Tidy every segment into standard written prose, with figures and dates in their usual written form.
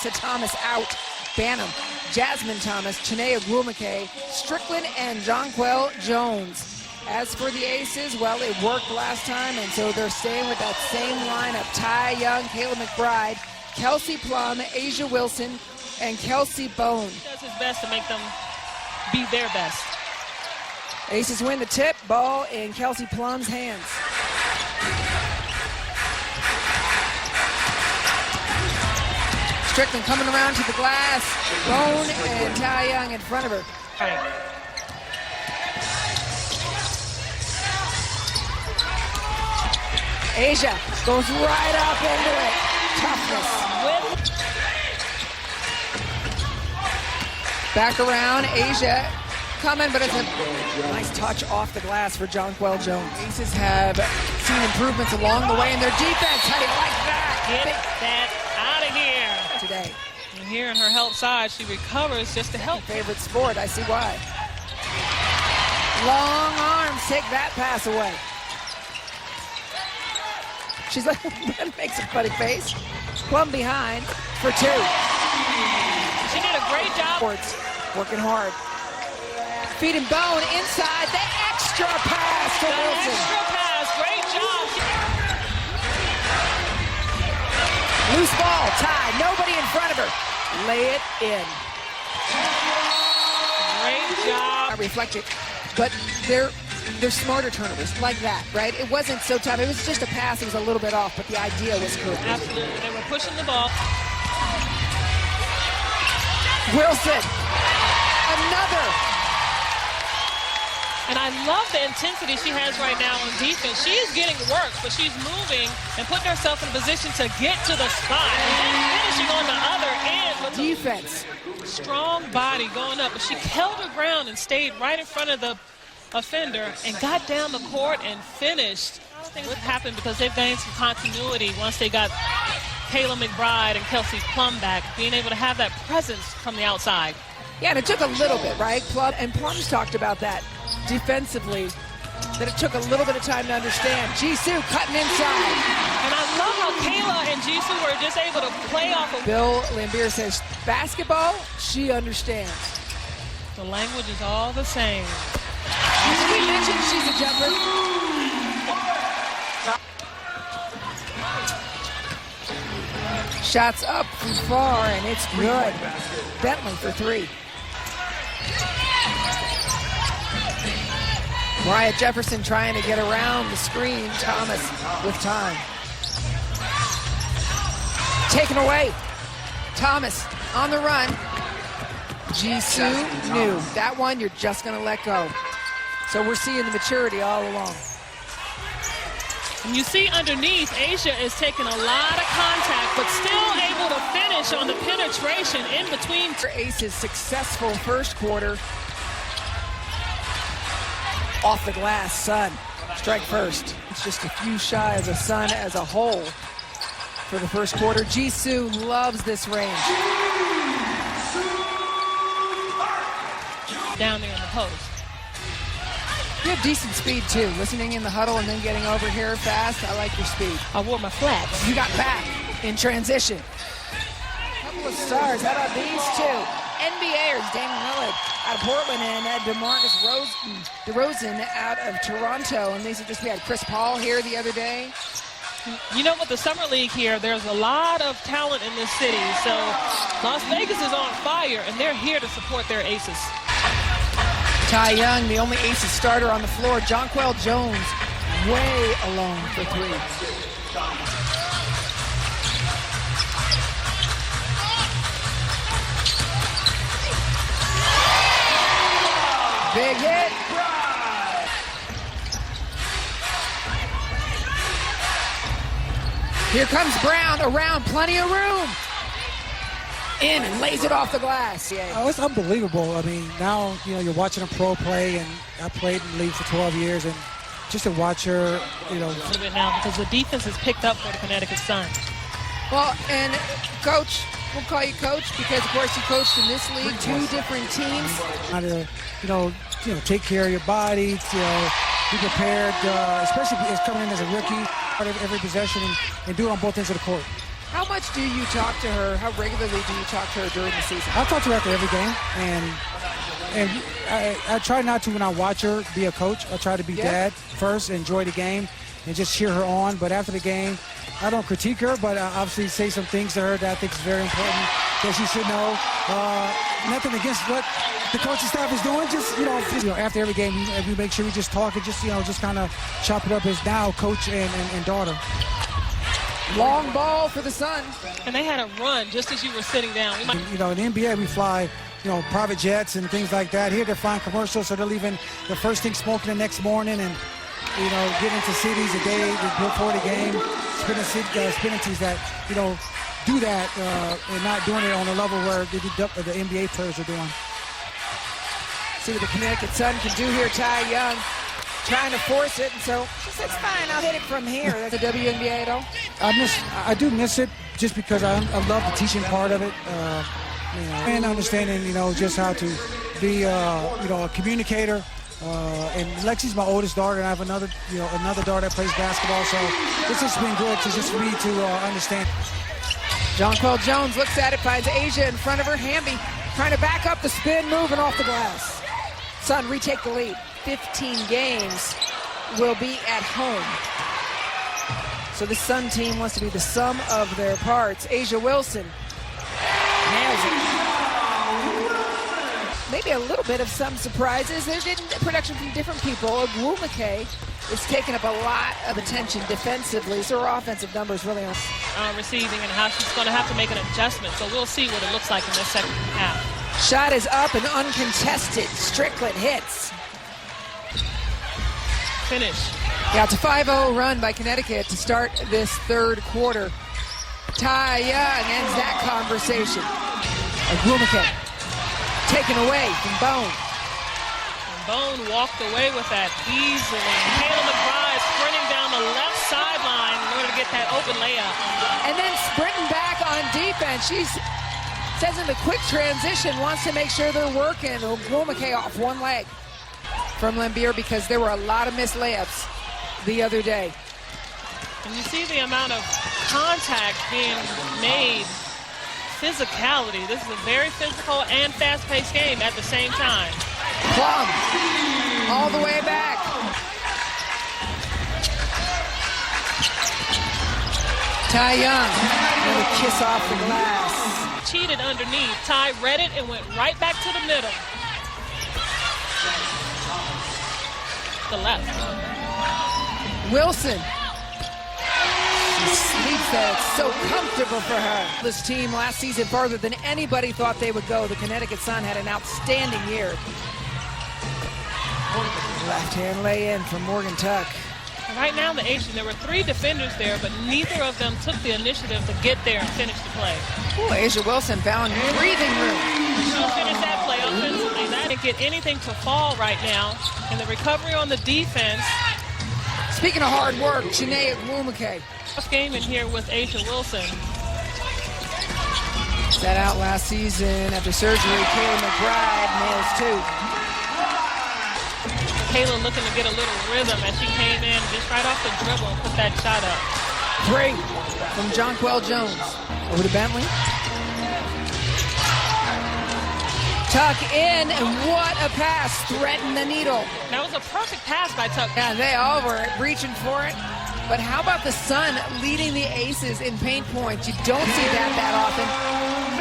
Alyssa Thomas out. Banham, Jasmine Thomas, Chinea Gwumake, Strickland, and Jonquel Jones. As for the aces, well, it worked last time, and so they're staying with that same lineup. Ty Young, Kayla McBride, Kelsey Plum, Asia Wilson, and Kelsey Bone. He does his best to make them be their best. Aces win the tip, ball in Kelsey Plum's hands. Strickland coming around to the glass. Bone and Ty Young in front of her. Asia goes right up into it. Toughness. Back around, Asia coming, but it's a nice touch off the glass for Jonquel Jones. Aces have seen improvements along the way in their defense. How do you like that? Get that out of here. Today. And here on her help side, she recovers just to help. Favorite sport, I see why. Long arms take that pass away. She's like, makes a funny face. Plum behind for two. She did a great job. Working hard. Feed and Bone inside. The extra pass to Wilson. Extra pass. Great job. Loose ball. Tied. Nobody in front of her. Lay it in. Great job. Reflected. But they're smarter turnovers like that, right? It wasn't so tough. It was just a pass. It was a little bit off, but the idea was correct. Absolutely. They were pushing the ball. Wilson. Another. And I love the intensity she has right now on defense. She is getting work, but she's moving and putting herself in a position to get to the spot. And then finishing on the other end with defense. Strong body going up. But she held her ground and stayed right in front of the offender and got down the court and finished. I don't think what happened because they've gained some continuity once they got Kayla McBride and Kelsey Plum back, being able to have that presence from the outside. Yeah, and it took a little bit, right? Plum's talked about that defensively, that it took a little bit of time to understand. Jisoo cutting inside. And I love how Kayla and Jisoo were just able to play off of. Bill Lambier says, basketball, she understands. The language is all the same. Did we mention she's a jumper? Shots up from far, and it's good. Bentley for three. Mariah Jefferson trying to get around the screen. Thomas with time. Taken away. Thomas on the run. Jisoo knew. That one you're just going to let go. So we're seeing the maturity all along. And you see underneath, Asia is taking a lot of contact, but still able to finish on the penetration in between. Ace's successful first quarter. Off the glass, Sun. Strike first. It's just a few shy of the Sun as a whole for the first quarter. Jisoo loves this range. Down there in the post. You have decent speed, too. Listening in the huddle and then getting over here fast. I like your speed. I wore my flats. You got back in transition. Couple of stars. How about these two? NBAers, Damian Lillard out of Portland and DeMarcus DeRozan out of Toronto. And these are just, we had Chris Paul here the other day. You know, with the Summer League here, there's a lot of talent in this city. So Las Vegas is on fire, and they're here to support their aces. Ty Young, the only Aces starter on the floor. Jonquel Jones, way alone for three. Big hit. Here comes Brown, around, plenty of room. In and lays it off the glass. Yeah. Oh, it's unbelievable. I mean, now, you know, you're watching a pro play, and I played in the league for 12 years, and just to watch her, you know. A little bit now because the defense is picked up for the Connecticut Sun. Well, and Coach, we'll call you Coach because, of course, you coached in this league, two different teams. How to, you know, take care of your body, be prepared, especially as coming in as a rookie, part of every possession, and do it on both ends of the court. How much do you talk to her? How regularly do you talk to her during the season? I talk to her after every game, and I try not to, when I watch her, be a coach. I try to be dad first, enjoy the game, and just cheer her on. But after the game, I don't critique her, but I obviously say some things to her that I think is very important that she should know. Nothing against what the coaching staff is doing. Just after every game, we make sure we just talk and just kind of chop it up as now coach and daughter. Long ball for the Sun. And they had a run just as you were sitting down. In the NBA, we fly, private jets and things like that. Here they're flying commercials, so they're leaving the first thing smoking the next morning and, getting into cities a day before the game, spinning cities that, do that and not doing it on a level where the NBA players are doing. See what the Connecticut Sun can do here. Ty Young trying to force it, and so she said, "It's fine, I'll hit it from here." That's the WNBA at all? I do miss it just because I love the teaching part of it, and understanding, just how to be, a communicator. And Lexi's my oldest daughter, and I have another daughter that plays basketball. So it's just been good for me to understand. Jonquel Jones looks at it, finds Asia in front of her. Hamby trying to back up the spin, moving off the glass. Sun retake the lead. 15 games will be at home. So the Sun team wants to be the sum of their parts. Asia Wilson nails it. Maybe a little bit of some surprises. They're getting production from different people. Ogwumike is taking up a lot of attention defensively, so her offensive numbers really are receiving, and how she's going to have to make an adjustment. So we'll see what it looks like in this second half. Shot is up and uncontested. Strickland hits. Finish. Yeah, it's a 5-0 run by Connecticut to start this third quarter. Ty Young ends that conversation. Ogwumike taken away from Bone. And Bone walked away with that easily. Kayla McBride sprinting down the left sideline in order to get that open layup. And then sprinting back on defense. She says in the quick transition, wants to make sure they're working. Ogwumike off one leg from Lambier because there were a lot of missed layups the other day. And you see the amount of contact being made. Physicality. This is a very physical and fast-paced game at the same time. Plum all the way back. Ty Young, another kiss off the glass. Cheated underneath. Ty read it and went right back to the middle. The left. Wilson. She sleeps there. It's so comfortable for her. This team last season farther than anybody thought they would go. The Connecticut Sun had an outstanding year. Left-hand lay-in from Morgan Tuck. Right now, the Asian, there were 3 defenders there, but neither of them took the initiative to get there and finish the play. Ooh, Asia Wilson found breathing room. She'll finish that play offensively. That didn't get anything to fall right now. And the recovery on the defense. Speaking of hard work, Chiney Ogwumike. First game in here with Asia Wilson. Sat out last season after surgery. Kayla McBride nails 2. Kayla looking to get a little rhythm as she came in just right off the dribble and put that shot up. 3 from Jonquel Jones. Over to Bentley. Tuck in, and what a pass. Threatened the needle. That was a perfect pass by Tuck. Yeah, they all were reaching for it. But how about the Sun leading the Aces in paint points? You don't see that often.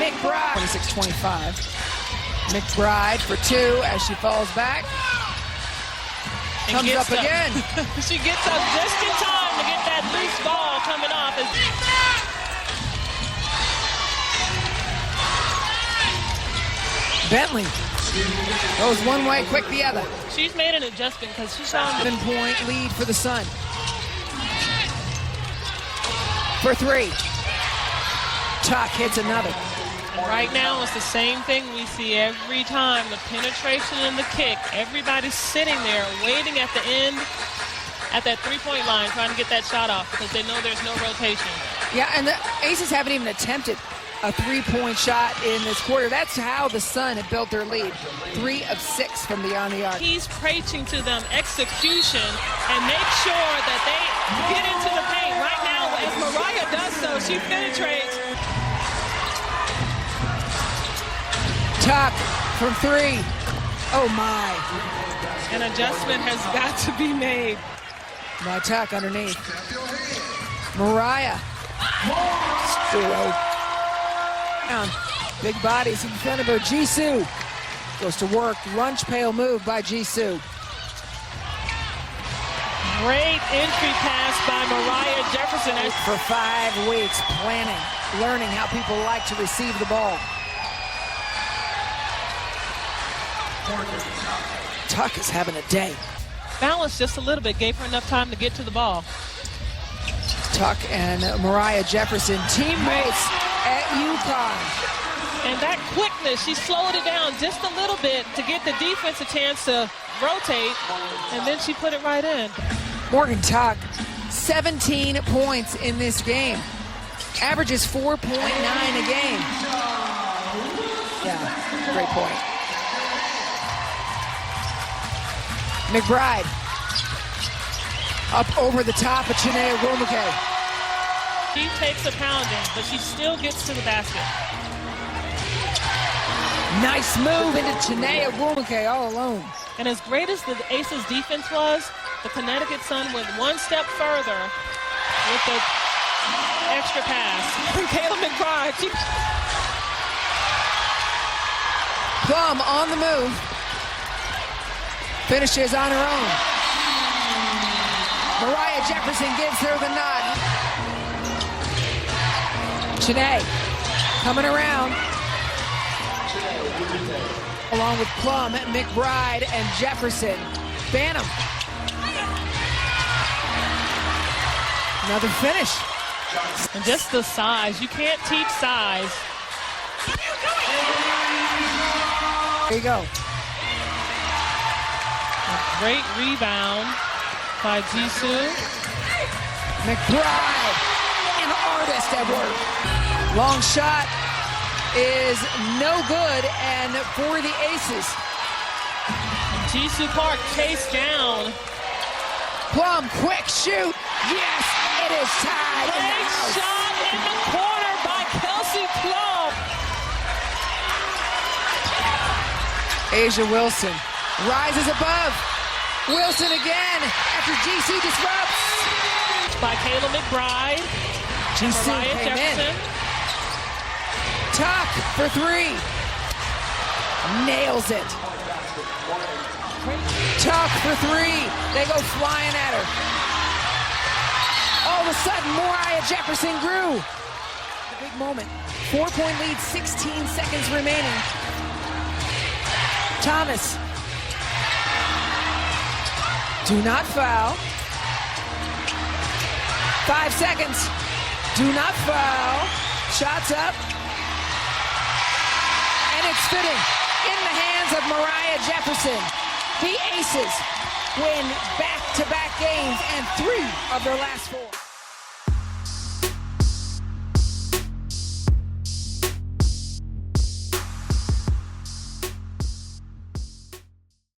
McBride, 26-25. McBride for 2 as she falls back. And comes up again. She gets up just in time to get that loose ball coming off. Bentley goes one way, quick the other. She's made an adjustment because she's on 7-point lead for the Sun. For 3. Tuck hits another. And right now it's the same thing we see every time. The penetration and the kick. Everybody's sitting there waiting at the end at that 3-point line trying to get that shot off because they know there's no rotation. Yeah, and the Aces haven't even attempted a 3-point shot in this quarter. That's how the Sun have built their lead. 3 of 6 from beyond the arc. He's preaching to them execution and make sure that they get into the paint. Right now, as Mariah does so. She penetrates. Tuck from 3. Oh, my. An adjustment has got to be made. My Tuck underneath. Mariah. Down. Big bodies in front of her. Jisoo goes to work. Lunch pail move by Jisoo. Great entry pass by Mariah Jefferson. For 5 weeks, planning, learning how people like to receive the ball. Tuck is having a day. Balanced just a little bit, gave her enough time to get to the ball. Tuck and Mariah Jefferson, teammates at UConn. And that quickness, she slowed it down just a little bit to get the defense a chance to rotate, and then she put it right in. Morgan Tuck, 17 points in this game. Averages 4.9 a game. Yeah, great point. McBride up over the top of Chinea Wilmake. She takes a pounding, but she still gets to the basket. Nice move into Chinea Wilmake all alone. And as great as the Aces defense was, the Connecticut Sun went one step further with the extra pass. Kayla McBride. Plum on the move. Finishes on her own. Mariah Jefferson gives her the nod. Chinea coming around. Along with Plum, McBride, and Jefferson. Banham. Another finish. And just the size. You can't teach size. There you go. A great rebound by Jisoo. McBride, an artist at work. Long shot is no good, and for the Aces. Jisoo Park chased down. Plum, quick shoot. Yes, it is tied. Great shot in the corner by Kelsey Plum. Asia Wilson rises above. Wilson again after Jisoo disrupts. By Kayla McBride. Jisoo Mariah came Jefferson. in. Tuck for 3. Nails it. Tuck for 3. They go flying at her. All of a sudden, Mariah Jefferson grew. A big moment. 4-point lead, 16 seconds remaining. Thomas. Do not foul. 5 seconds. Do not foul. Shots up. And it's fitting in the hands of Mariah Jefferson. The Aces win back-to-back games and 3 of their last 4.